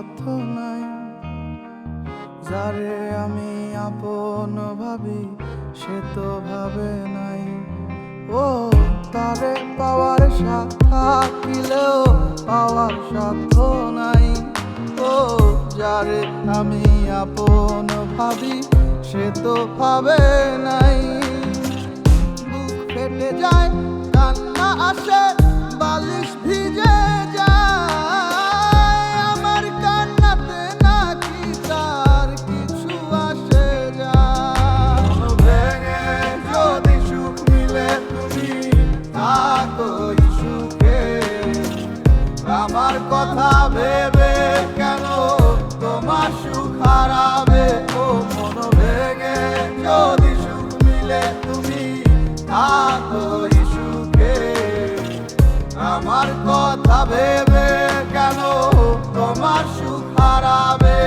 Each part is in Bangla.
সাধ্য নাই। যারে আমি আপন ভাবি সে তো ভাবে নাই। ও তারে পাওয়ার সাথ থাকিলেও পাওয়ার সাধ্য নাই। ও যারে আমি আপন ভাবি সে তো ভাবে নাই। বুক ফেটে যায়, কান্না আসে, বালিশ ভিজে যায়। আমার কান্নাতে নাকি তার কিছু আসে যায়। মন ভেঙে যদি সুখ মিলে তুমি থাকো সুখে, আমার কথা ভেবে কেন তোমার সুখ হারাবে? ও মন ভেঙে যদি সুখ মিলে তুমি থাকো সুখে, আমার কথা ভেবে কেন তোমার সুখ হারাবে?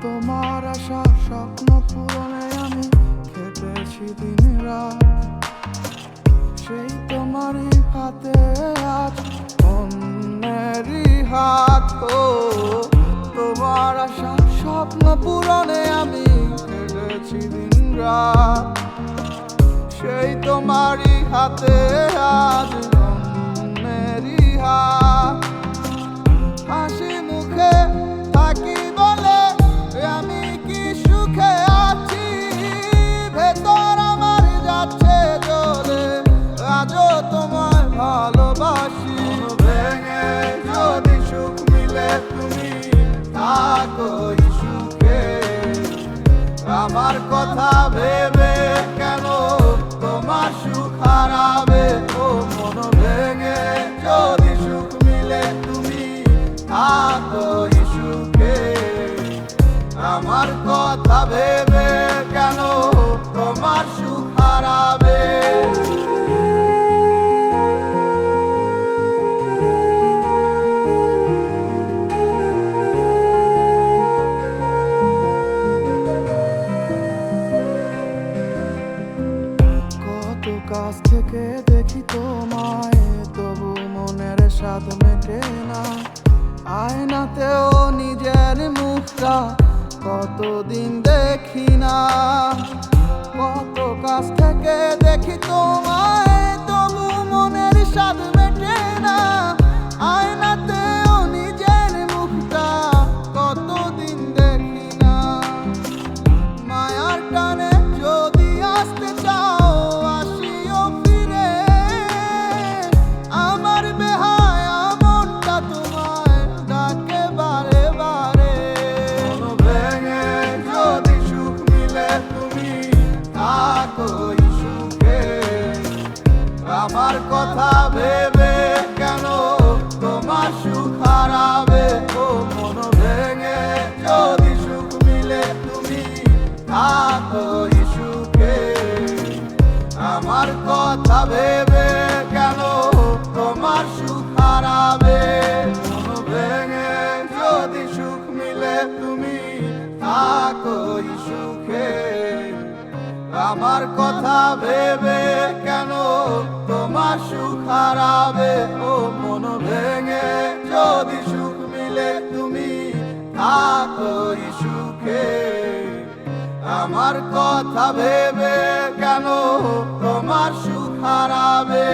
তোমার আশা স্বপ্ন পূরণে আমি খেটেছি দিন রাত। সেই তোমারই হাতে আজ অন্যেরই হাত। ও তোমার আশা স্বপ্ন পূরণে আমি খেটেছি দিন রাত। সেই তোমারই হাতে আজ অন্যেরই হাত। হাসি মুখে থাকি বলে আমি কি সুখে আছি, ভেতর আমার যাচ্ছে জ্বলে, আজও তোমায় ভালোবাসি। ভেঙে যদি সুখ মিলে তুমি থাকো সুখে, আমার কথা ভেবে কেন তোমার সুখ হারাবে? ও মন ভেঙে যদি সুখ মিলে তুমি থাকো সুখে, আমার কথা ভেবে কেন তোমার সুখ হারাবে? কত কাছ থেকে দেখি তোমায়, তবু মনের স্বাদ মেটে না। আয়নাতেও নিজের মুখটা কতদিন দেখি না। কত কাছ থেকে দেখি তোমায়, তবু মনের স্বাদ মেটে না। আয়নাতেও নিজের মুখটা কতদিন দেখি না। মায়ার টানে যদি আসতে চাও আসিও ফিরে, আমার বেহায়া মনটা তোমায় ডাকে বারে বারে। মন ভেঙে যদি সুখ মিলে তুমি থাকো সুখে, আমার কথা ভেবে কেন তোমার সুখ হারাবে? ও মন ভেঙে যদি সুখ মিলে তুমি থাকো সুখে, আমার কথা ভেবে কেন তোমার সুখ হারাবে? মন ভেঙে যদি সুখ মিলে তুমি থাকো সুখে, আমার কথা ভেবে কেন তোমার সুখ হারাবে? ও মন ভেঙে যদি সুখ মিলে তুমি থাকো সুখে, আমার কথা ভেবে কেন তোমার সুখ হারাবে?